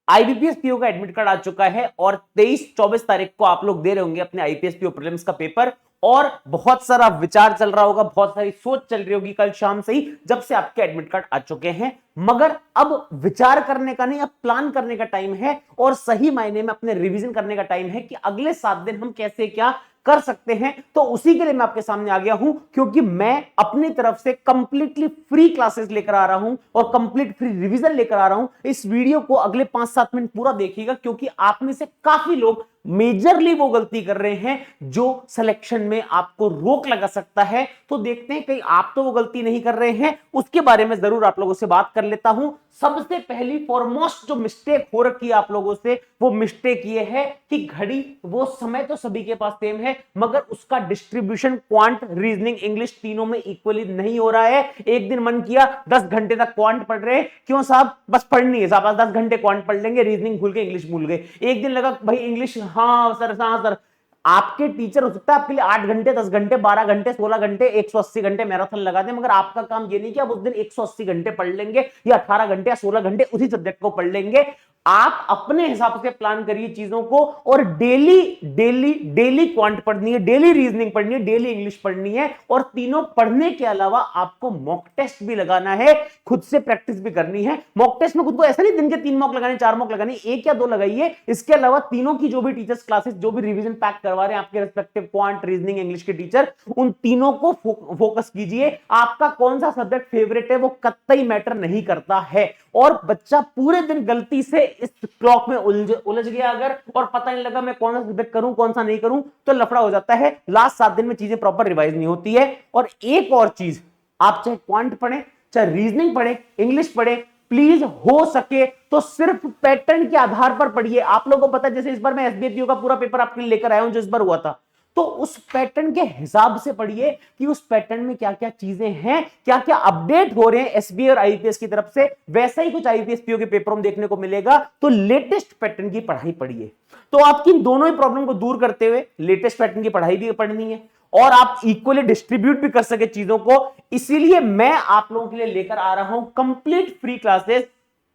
IBPS PO का admit card आ चुका है और 23-24 तारीख को आप लोग दे रहे होंगे अपने आईपीएस पीओ प्रीलिम्स का पेपर। और बहुत सारा विचार चल रहा होगा, बहुत सारी सोच चल रही होगी कल शाम से ही, जब से आपके एडमिट कार्ड आ चुके हैं। मगर अब विचार करने का नहीं, अब प्लान करने का टाइम है और सही मायने में अपने रिवीजन करने का टाइम है कि अगले 7 दिन हम कैसे क्या कर सकते हैं। तो उसी के लिए मैं आपके सामने आ गया हूं, क्योंकि मैं अपनी तरफ से कंप्लीटली फ्री क्लासेस लेकर आ रहा हूं और कंप्लीट फ्री रिवीजन लेकर आ रहा हूं। इस वीडियो को अगले 5-7 मिनट पूरा देखिएगा, क्योंकि आप में से काफी लोग मेजरली वो गलती कर रहे हैं जो सिलेक्शन में आपको रोक लगा सकता है। तो देखते हैं कहीं आप तो वो गलती नहीं कर रहे हैं, उसके बारे में जरूर आप लोगों से बात कर लेता हूं। सबसे पहली फॉरमोस्ट जो मिस्टेक हो रखी है आप लोगों से, वो मिस्टेक ये है कि घड़ी, वो समय तो सभी के पास सेम है, मगर उसका डिस्ट्रीब्यूशन क्वांट, रीजनिंग, इंग्लिश तीनों में इक्वली नहीं हो रहा है। एक दिन मन किया 10 घंटे तक क्वांट पढ़ रहे हैं, क्यों साहब, बस पढ़नी है साहब, 10 घंटे क्वांट पढ़ लेंगे, रीजनिंग भूल गए, इंग्लिश भूल गए। एक दिन लगा भाई इंग्लिश, हाँ सर, आपके टीचर हो सकता है आपके लिए 8 घंटे, 10 घंटे, 12 घंटे, 16 घंटे, 180 घंटे मैराथन लगा दें, मगर आपका काम ये नहीं कि आप उस दिन 180 घंटे पढ़ लेंगे या 18 घंटे या 16 घंटे उसी सब्जेक्ट को पढ़ लेंगे। आप अपने हिसाब से प्लान करिए चीजों को, और डेली डेली डेली क्वांट पढ़नी है, डेली रीजनिंग पढ़नी है, डेली इंग्लिश पढ़नी है। और तीनों पढ़ने के अलावा आपको मॉक टेस्ट भी लगाना है, खुद से प्रैक्टिस भी करनी है। मॉक टेस्ट में खुद को ऐसा नहीं दिन के 3 मॉक लगाने, 4 मॉक लगाने, 1 या 2 लगाइए। इसके अलावा तीनों की जो भी टीचर्स क्लासेस, जो भी रिवीजन पैक करवा रहे हैं आपके रेस्पेक्टिव क्वांट, रीजनिंग, इंग्लिश के टीचर, उन तीनों को फोकस कीजिए। आपका कौन सा सब्जेक्ट फेवरेट है वो कतई मैटर नहीं करता है। और बच्चा पूरे दिन गलती से इस क्लॉक में उलझ गया अगर, और पता नहीं लगा मैं कौन सा सब्जेक्ट करूं कौन सा नहीं करूं, तो लफड़ा हो जाता है। लास्ट 7 दिन में चीजें प्रॉपर रिवाइज नहीं होती है। और एक और चीज, आप चाहे क्वांट पढ़े, चाहे रीजनिंग पढ़े, इंग्लिश पढ़े, प्लीज हो सके तो सिर्फ पैटर्न के आधार पर पढ़िए। आप लोगों को पता है, जैसे इस बार मैं एसबीआई का पूरा पेपर आपके लिए लेकर आया हूं जो इस बार हुआ था, तो उस पैटर्न के हिसाब से पढ़िए कि उस पैटर्न में क्या क्या चीजें हैं, क्या क्या अपडेट हो रहे हैं एसबीआई और आईपीएस की तरफ से। वैसा ही कुछ आईपीएस पीओ के पेपरों में देखने को मिलेगा, तो लेटेस्ट पैटर्न की पढ़ाई पढ़िए। तो आपकी दोनों ही प्रॉब्लम को दूर करते हुए लेटेस्ट पैटर्न की पढ़ाई भी पढ़नी है और आप इक्वली डिस्ट्रीब्यूट भी कर सके चीजों को। इसीलिए मैं आप लोगों के लिए लेकर आ रहा हूं कंप्लीट फ्री क्लासेस,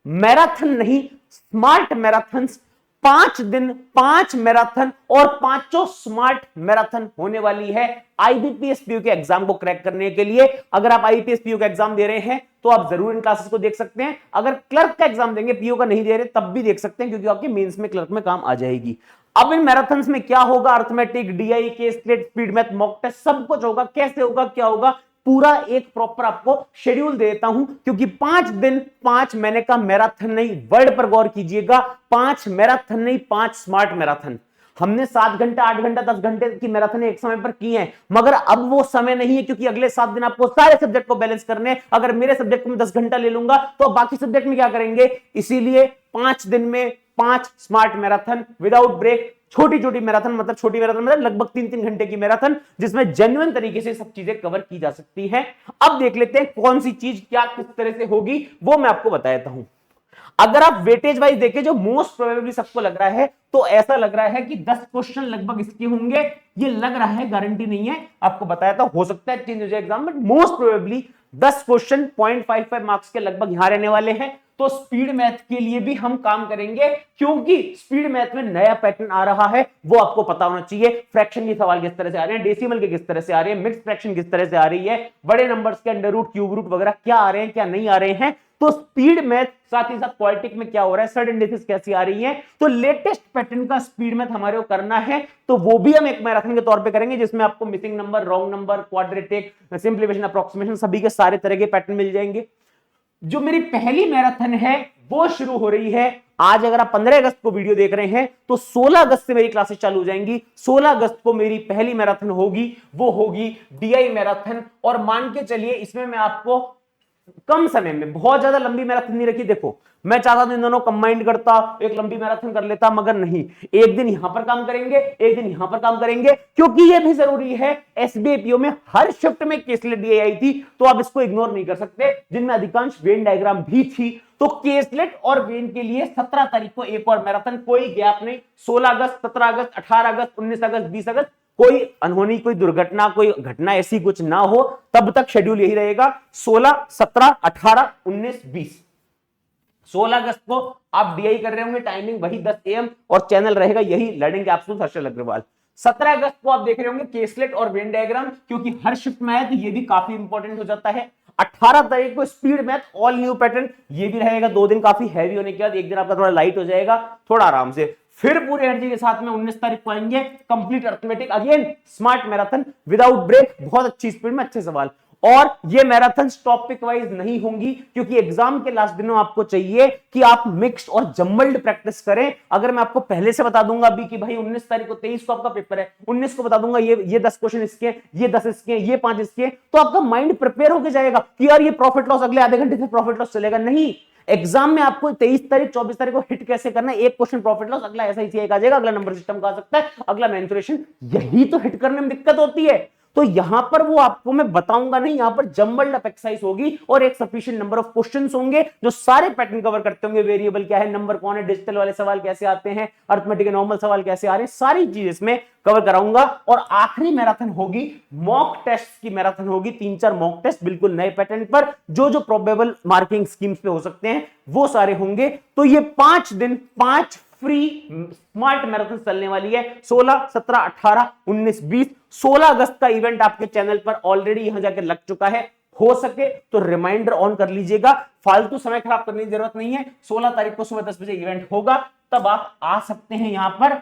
मैराथन नहीं, स्मार्ट मैराथन्स। 5 दिन 5 मैराथन, और 5 स्मार्ट मैराथन होने वाली है आईबीपीएस पीओ के एग्जाम को क्रैक करने के लिए। अगर आप आईपीएस पीओ का एग्जाम दे रहे हैं तो आप जरूर इन क्लासेस को देख सकते हैं। अगर क्लर्क का एग्जाम देंगे, पीओ का नहीं दे रहे, तब भी देख सकते हैं, क्योंकि आपके मेंस में क्लर्क में काम आ जाएगी। अब इन मैराथन्स में क्या होगा, arithmetic, DI, case state, speed math, mock test, सब कुछ होगा। कैसे होगा, क्या होगा, पूरा एक प्रॉपर आपको शेड्यूल देता हूं, क्योंकि 5 दिन 5, मैंने कहा मैराथन नहीं, वर्ड पर गौर कीजिएगा, 5 मैराथन नहीं, 5 स्मार्ट मैराथन। हमने 7 घंटा, 8 घंटा, 10 घंटे की मैराथन एक समय पर की है, मगर अब वो समय नहीं है, क्योंकि अगले 7 दिन आपको सारे सब्जेक्ट को बैलेंस करने हैं। अगर मेरे सब्जेक्ट में 10 घंटा ले लूंगा तो बाकी सब्जेक्ट में क्या करेंगे। इसीलिए 5 दिन में 5 स्मार्ट मैराथन विदाउट ब्रेक। छोटी छोटी मैराथन मतलब, छोटी मैराथन मतलब लगभग 3-3 घंटे की मैराथन, जिसमें जेन्युइन तरीके से सब चीजें कवर की जा सकती हैं। अब देख लेते हैं कौन सी चीज क्या किस तरह से होगी, वो मैं आपको बता देता हूं। अगर आप वेटेज वाइज देखें, जो मोस्ट प्रोबेबली सबको लग रहा है, तो ऐसा लग रहा है कि 10 क्वेश्चन लगभग इसके होंगे। ये लग रहा है, गारंटी नहीं है, आपको बताया था, हो सकता है चेंज हो जाए exam, but most probably 10 question 0.55 marks के लगभग यहां रहने वाले हैं। तो स्पीड मैथ के लिए भी हम काम करेंगे, क्योंकि स्पीड मैथ में नया पैटर्न आ रहा है, वो आपको पता होना चाहिए। फ्रैक्शन के सवाल किस तरह से आ रहे हैं, डेसिमल के किस तरह से आ रहे हैं, मिक्स फ्रैक्शन किस तरह से आ रही है, बड़े नंबर्स के अंडर रूट, क्यूब रूट वगैरह क्या आ रहे हैं, क्या नहीं आ रहे हैं। तो स्पीड मैथ, साथ ही साथ क्वाड्रेटिक में क्या हो रहा है, सडन डिफिस कैसी आ रही है। तो लेटेस्ट पैटर्न का स्पीड मैथ हमारे को करना है, तो वो भी हम एक मैराथन के तौर पे करेंगे, जिसमें आपको missing number, wrong number, quadratic, simplification, approximation, सभी के सारे तरह के पैटर्न मिल जाएंगे। जो मेरी पहली मैराथन है वो शुरू हो रही है आज। अगर आप 15 अगस्त को वीडियो देख रहे हैं तो 16 अगस्त से मेरी क्लासेस चालू हो जाएंगी। 16 अगस्त को मेरी पहली मैराथन होगी, वो होगी डीआई मैराथन। और मान के चलिए इसमें मैं आपको कम समय में, बहुत ज्यादा लंबी मैराथन नहीं रखी। देखो मैं चाहता था इन दोनों कंबाइंड करता, एक लंबी मैराथन कर लेता, मगर नहीं, एक दिन यहां पर काम करेंगे, एक दिन यहां पर काम करेंगे, क्योंकि यह भी जरूरी है। एसबीआई पीओ में हर शिफ्ट में केसलेट डी आई थी, तो आप इसको इग्नोर नहीं कर सकते, जिनमें अधिकांश वेन डायग्राम भी थी। तो केसलेट और वेन के लिए 17 तारीख को एक और मैराथन, कोई गैप नहीं। 16 अगस्त, 17 अगस्त, 18 अगस्त, 19 अगस्त, 20 अगस्त, कोई अनहोनी, कोई दुर्घटना, कोई घटना ऐसी कुछ ना हो, तब तक शेड्यूल यही रहेगा। 16, 17, 18, 19, 20। 16 अगस्त को आप डीआई कर रहे होंगे, टाइमिंग वही 10 AM और चैनल रहेगा यही लर्निंग कैप्सूल हर्षल अग्रवाल। 17 अगस्त को आप देख रहे होंगे केसलेट और वेन डायग्राम, क्योंकि हर शिफ्ट में है तो ये भी काफी इंपॉर्टेंट हो जाता है। 18 तारीख को speed math all new pattern, ये भी रहेगा 2 दिन काफी हैवी होने के बाद, एक दिन आपका थोड़ा लाइट हो जाएगा, थोड़ा आराम से। फिर पूरे एनर्जी के साथ में 19 तारीख को आएंगे complete arithmetic, again smart marathon without break, बहुत अच्छी स्पीड में अच्छे सवाल। और ये मैराथन टॉपिक वाइज नहीं होंगी, क्योंकि एग्जाम के लास्ट दिनों आपको चाहिए कि आप मिक्स्ड और जम्बल्ड प्रैक्टिस करें। अगर मैं आपको पहले से बता दूंगा अभी कि भाई 19 तारीख को 23 को आपका पेपर है, 19 को बता दूंगा ये 10 क्वेश्चन इसके, ये 10 इसके, ये 5 इसके, तो आपका माइंड प्रिपेयर होकर जाएगा कि यार ये प्रॉफिट लॉस अगले आधे घंटे से प्रॉफिट लॉस चलेगा। नहीं, एग्जाम में आपको 23 तारीख 24 तारीख को हिट कैसे करना है, एक क्वेश्चन प्रॉफिट लॉस, अगला ऐसा ही आ जाएगा, अगला नंबर सिस्टम का आ सकता है, अगला मेंसुरेशन, यही तो हिट करने में दिक्कत होती है। तो यहां पर वो आपको मैं बताऊंगा नहीं, यहां पर जंबल्ड अप एक्सरसाइज होगी और एक सफिशिएंट नंबर ऑफ क्वेश्चंस होंगे जो सारे पैटर्न कवर करते होंगे, वेरिएबल क्या है, नंबर कौन है, डिजिटल वाले सवाल कैसे आते हैं, अर्थमेटिक नॉर्मल सवाल कैसे आ रहे हैं, सारी चीज इसमें कवर कराऊंगा। और आखिरी मैराथन होगी मॉक टेस्ट की मैराथन होगी, 3-4 मॉक टेस्ट बिल्कुल नए पैटर्न पर, जो प्रोबेबल मार्किंग स्कीम्स पे हो सकते हैं वो सारे होंगे। तो ये 5 दिन 5 फ्री स्मार्ट मैराथन चलने वाली है, 16, 17, 18, 19, 20। 16 अगस्त का इवेंट आपके चैनल पर ऑलरेडी यहां जाकर लग चुका है, हो सके तो रिमाइंडर ऑन कर लीजिएगा, फालतू समय खराब करने की जरूरत नहीं है। 16 तारीख को सुबह 10 बजे इवेंट होगा, तब आप आ सकते हैं यहां पर,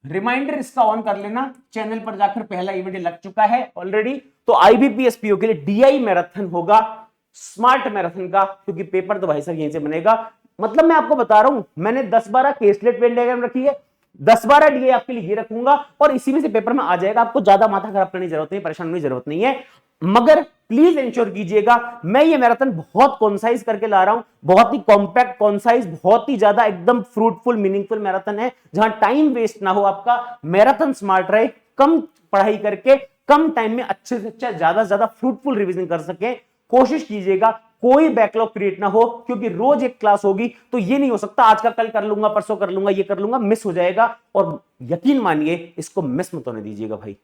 रिमाइंडर इसका ऑन कर लेना, चैनल पर जाकर पहला इवेंट लग चुका है ऑलरेडी। तो आईबीपीएस पीओ के लिए डीआई मैराथन होगा स्मार्ट मैराथन का, क्योंकि पेपर तो भाई साहब यहीं से बनेगा। मतलब मैं आपको बता रहा हूं, मैंने 10-12 केसलेट वेन डायग्राम रखी है, 10-12 डीए आपके लिए ये रखूंगा और इसी में से पेपर में आ जाएगा, आपको ज्यादा माथा खराब करने की जरूरत नहीं, परेशान होने की जरूरत नहीं है। मगर प्लीज इंश्योर कीजिएगा, मैं ये मैराथन बहुत कॉन्साइज करके ला रहा हूं, बहुत ही कॉम्पैक्ट कॉन्साइज, बहुत ही ज्यादा एकदम फ्रूटफुल मीनिंगफुल मैराथन है, जहां टाइम वेस्ट ना हो आपका, मैराथन स्मार्ट रहे, कम पढ़ाई करके कम टाइम में अच्छे से अच्छा ज्यादा से ज्यादा फ्रूटफुल रिवीजन कर सके। कोशिश कीजिएगा कोई बैकलॉग क्रिएट ना हो, क्योंकि रोज एक क्लास होगी, तो ये नहीं हो सकता आज का कल कर लूंगा, परसों कर लूंगा, ये कर लूंगा, मिस हो जाएगा। और यकीन मानिए इसको मिस मत होने दीजिएगा भाई।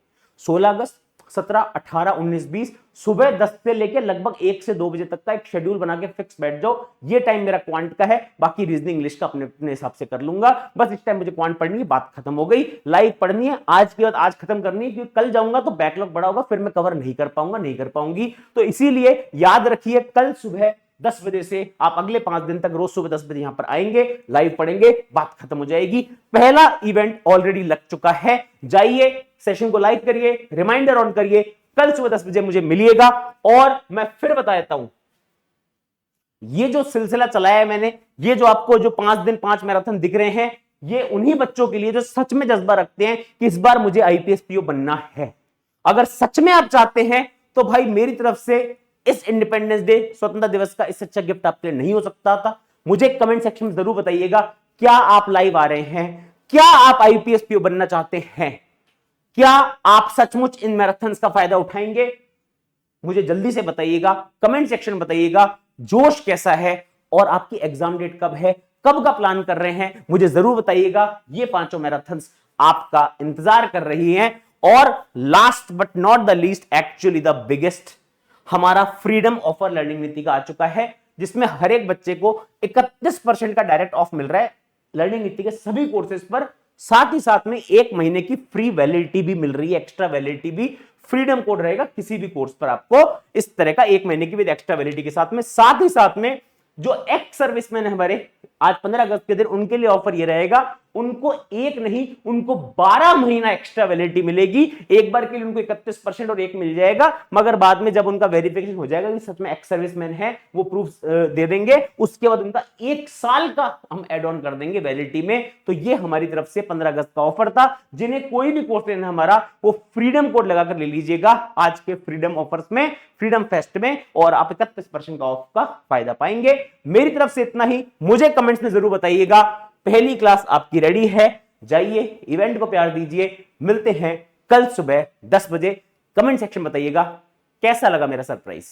16 अगस्त 17, 18, 19, 20 सुबह 10 से लेकर लगभग 1 से 2 बजे तक का एक शेड्यूल बना के फिक्स बैठ जाओ। ये टाइम मेरा क्वांट का है, बाकी रीजनिंग इंग्लिश का अपने अपने हिसाब से कर लूंगा। बस इस टाइम मुझे क्वांट पढ़नी है, बात खत्म हो गई। लाइव पढ़नी है आज के बाद, आज खत्म करनी है, क्योंकि कल जाऊंगा तो बैकलॉग बड़ा होगा, फिर मैं कवर नहीं कर पाऊंगा, नहीं कर पाऊंगी। तो इसीलिए याद रखिए, कल सुबह 10 बजे से आप अगले 5 दिन तक रोज सुबह 10 बजे यहां पर आएंगे, लाइव पढ़ेंगे, बात खत्म हो जाएगी। पहला इवेंट ऑलरेडी लग चुका है, जाइए सेशन को लाइक करिए, रिमाइंडर ऑन करिए, कल सुबह 10 बजे मुझे मिलिएगा। और मैं फिर बता देता हूं, ये जो सिलसिला चलाया है मैंने, ये जो आपको जो 5 दिन 5 मैराथन दिख रहे हैं, ये उन्हीं बच्चों के लिए जो सच में जज्बा रखते हैं कि इस बार मुझे आईपीएस पीओ बनना है। अगर सच में आप चाहते हैं तो भाई मेरी तरफ से इस इंडिपेंडेंस डे स्वतंत्रता दिवस का इससे अच्छा गिफ्ट आपके लिए नहीं हो सकता था। मुझे कमेंट सेक्शन में जरूर बताइएगा, क्या आप लाइव आ रहे हैं, क्या आप आईपीएस पीओ बनना चाहते हैं, क्या आप सचमुच इन मैराथन्स का फायदा उठाएंगे? मुझे जल्दी से बताइएगा, कमेंट सेक्शन में बताइएगा जोश कैसा है और आपकी एग्जाम डेट कब है, कब का प्लान कर रहे हैं, मुझे जरूर बताइएगा। ये 5 मैराथन्स आपका इंतजार कर रही हैं। और last but not the least, actually the biggest, हमारा फ्रीडम ऑफर लर्निंग नीति का आ चुका है, जिसमें हर एक बच्चे को 31% का डायरेक्ट ऑफ मिल रहा है लर्निंग नीति के सभी कोर्सेज पर। साथ ही साथ में 1 महीने की फ्री वैलिडिटी भी मिल रही है, एक्स्ट्रा वैलिडिटी भी। फ्रीडम कोड रहेगा किसी भी कोर्स पर आपको इस तरह का 1 महीने की विद एक्स्ट्रा वैलिडिटी के साथ में। साथ ही साथ में जो एक्स सर्विसमैन है हमारे, आज 15 अगस्त के दिन उनके लिए ऑफर ये रहेगा, उनको 1 नहीं, उनको 12 महीना एक्स्ट्रा वैलिडिटी मिलेगी। एक बार के लिए उनको 31% और 1 मिल जाएगा, मगर बाद में जब उनका वेरिफिकेशन हो जाएगा कि सच में एक्स सर्विसमैन है, वो प्रूफ दे देंगे, उसके बाद उनका 1 साल का हम एड ऑन कर देंगे वैलिडिटी में। तो ये हमारी तरफ से 15 अगस्त का ऑफर था। जिन्हें कोई भी कोर्स लेना हमारा, वो फ्रीडम कोड लगाकर ले लीजिएगा आज के फ्रीडम ऑफर्स में, फ्रीडम फेस्ट में, और आप 31% का ऑफ का फायदा पाएंगे। मेरी तरफ से इतना ही। मुझे कमेंट्स में जरूर बताइएगा, पहली क्लास आपकी रेडी है, जाइए इवेंट को प्यार दीजिए। मिलते हैं कल सुबह 10 बजे। कमेंट सेक्शन बताइएगा कैसा लगा मेरा सरप्राइज।